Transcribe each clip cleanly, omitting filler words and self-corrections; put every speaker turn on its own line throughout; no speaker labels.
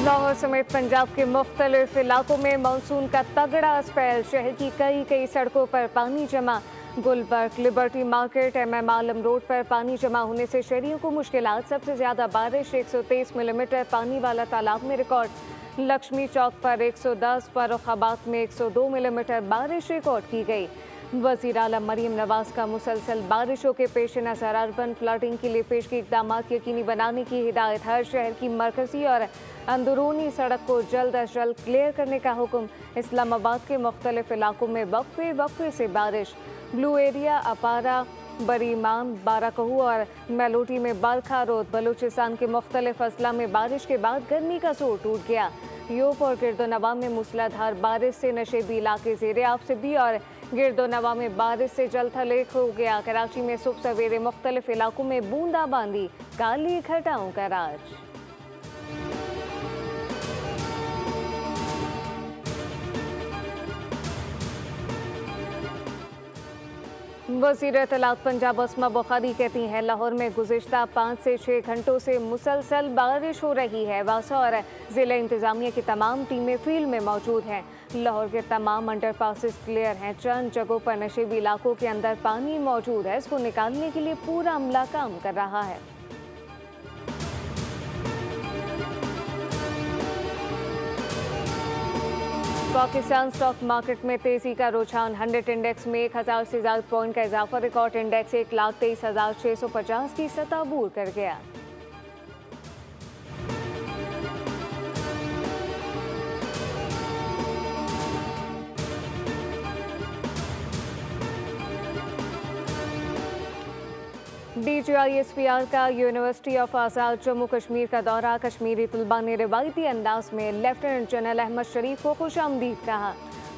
लाहौर समेत पंजाब के मुख्तलिफ इलाकों में मानसून का तगड़ा स्पेल। शहर की कई सड़कों पर पानी जमा। गुलबर्ग, लिबर्टी मार्केट, MM आलम रोड पर पानी जमा होने से शहरियों को मुश्किलात। सबसे ज्यादा बारिश 123 मिलीमीटर पानी वाला तालाब में रिकॉर्ड। लक्ष्मी चौक पर 110, फर्रुखाबाद में 102 मिलीमीटर बारिश रिकॉर्ड की गई। वज़ीर आला मरीम नवाज का मुसलसल बारिशों के पेश नज़र अर्बन फ्लडिंग के लिए पेश की इक़दाम यकीनी बनाने की हिदायत। हर शहर की मरकजी और अंदरूनी सड़क को जल्द अज जल्द क्लियर करने का हुक्म। इस्लामाबाद के मुख्तलिफ इलाकों में वक्फे से बारिश। ब्लू एरिया, अपारा, बरीमाम, बाराकहू और मेलोटी में बरखा रोद। बलूचिस्तान के मुख्तलिफ अजला में बारिश के बाद गर्मी का जोर टूट गया। यूप और गिरदोनवा में मूसलाधार बारिश से नशेबी इलाके ज़ेरे आबसेबी और गिरदोनवा में बारिश से जलथलेख हो गया। कराची में सुबह सवेरे मुख्तलिफ इलाकों में बूंदाबांदी, काली घटाओं का राज। वज़ीर इत्तलात पंजाब अस्मा बुखारी कहती हैं, लाहौर में गुज़िश्ता 5 से 6 घंटों से मुसलसल बारिश हो रही है। वासा और ज़िला इंतज़ामिया की तमाम टीमें फील्ड में मौजूद हैं। लाहौर के तमाम अंडरपासेस क्लियर हैं। चंद जगहों पर नशेबी इलाकों के अंदर पानी मौजूद है। इसको निकालने के लिए पूरा अमला काम कर रहा है। पाकिस्तान स्टॉक मार्केट में तेजी का रुझान। 100 इंडेक्स में 1000 से ज्यादा पॉइंट का इजाफा। रिकॉर्ड इंडेक्स 1,23,650 की सतह अबूर कर गया। DGISPR का यूनिवर्सिटी ऑफ आज़ाद जम्मू कश्मीर का दौरा। कश्मीरी तलबा ने रिवायती अंदाज में लेफ्टिनेंट जनरल अहमद शरीफ को खुशामदीद कहा।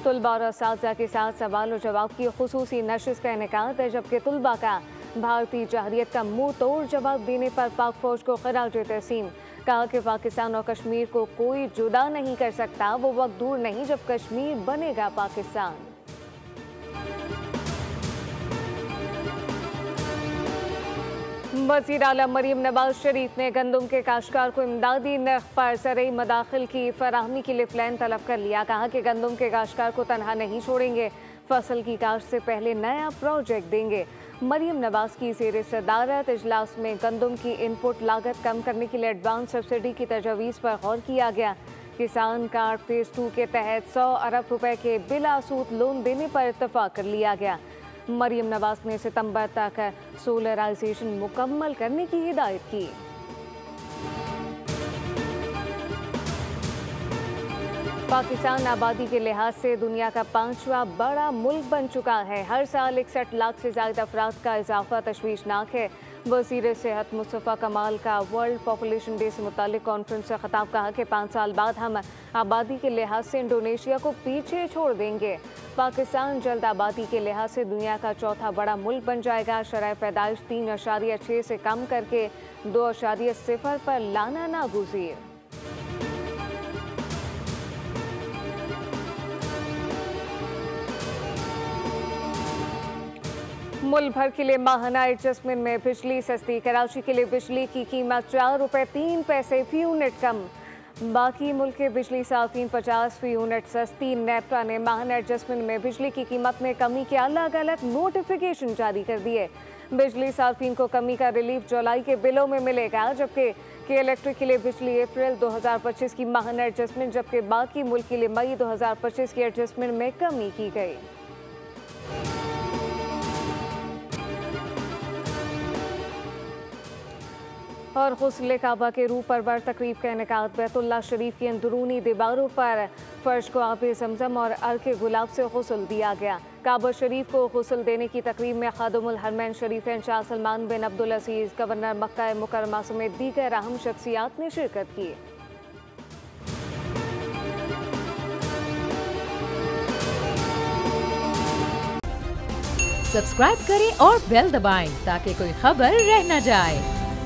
तलबा और असातिज़ा के साथ सवाल और जवाब की खुसूसी नशिस्त का इनेकाद है, जबकि तलबा का भारतीय जहरियत का मुंह तोड़ जवाब देने पर पाक फौज को खराज तहसीन। कहा कि पाकिस्तान और कश्मीर को कोई जुदा नहीं कर सकता। वो वक्त दूर नहीं जब कश्मीर बनेगा पाकिस्तान। वज़ीर आला मरीम नवाज शरीफ ने गंदम के काश्तकार को इमदादी नर्ख पर ज़रई मदाखिल की फराहमी के लिए प्लान तलब कर लिया। कहा कि गंदम के काश्तकार को तनहा नहीं छोड़ेंगे, फसल की काश्त से पहले नया प्रोजेक्ट देंगे। मरीम नवाज की ज़ेर सदारत इजलास में गंदम की इनपुट लागत कम करने के लिए एडवांस सब्सिडी की तजवीज़ पर गौर किया गया। किसान कार्ड फेज़ 2 के तहत 100 अरब रुपए के बिला सूद लोन देने पर इत्तफाक कर लिया गया। मरीम नवाज ने सितंबर तक सोलराइजेशन मुकम्मल करने की हिदायत की। पाकिस्तान आबादी के लिहाज से दुनिया का 5वां बड़ा मुल्क बन चुका है। हर साल 61 लाख से ज्यादा अफराद का इजाफा तशवीशनाक है। वज़ीर सेहत मुस्तफ़ा कमाल का वर्ल्ड पॉपुलेशन डे से मुतालिक कॉन्फ्रेंस से खिताब। कहा कि 5 साल बाद हम आबादी के लिहाज से इंडोनेशिया को पीछे छोड़ देंगे। पाकिस्तान जल्द आबादी के लिहाज से दुनिया का 4था बड़ा मुल्क बन जाएगा। शरह पैदाइश 3.6 से कम करके 2.0 पर लाना नागुज़ीर। मुल्क भर के लिए माहाना एडजस्टमेंट में बिजली सस्ती। कराची के लिए बिजली की कीमत 4 रुपये 3 पैसे फी यूनिट कम। बाकी मुल्क के बिजली सार्फिन 50 फी यूनिट सस्ती। नेपरा ने माहाना एडजस्टमेंट में बिजली की कीमत में कमी के अलग अलग नोटिफिकेशन जारी कर दिए। बिजली सार्फिन को कमी का रिलीफ जुलाई के बिलों में मिलेगा, जबकि के इलेक्ट्रिक के लिए बिजली अप्रैल 2025 की माहाना एडजस्टमेंट, जबकि बाकी मुल्क के लिए मई 2025 की एडजस्टमेंट में कमी की गई। और गुस्ल काबा के रूह परवर तकरीब का इनेकाद। बैतुल्लाह शरीफ की अंदरूनी दीवारों पर फर्श को आब ज़मज़म और अर्क गुलाब से गुस्ल दिया गया। काबा शरीफ को गुस्ल देने की तकरीब में खादुमुल हरमैन शरीफैन शाह सलमान बिन अब्दुल अजीज़, गवर्नर मक्का मुकरमा समेत दीगर अहम शख्सियात ने शिरकत की।
सब्सक्राइब करें और बेल दबाएं ताकि कोई खबर रह न जाए।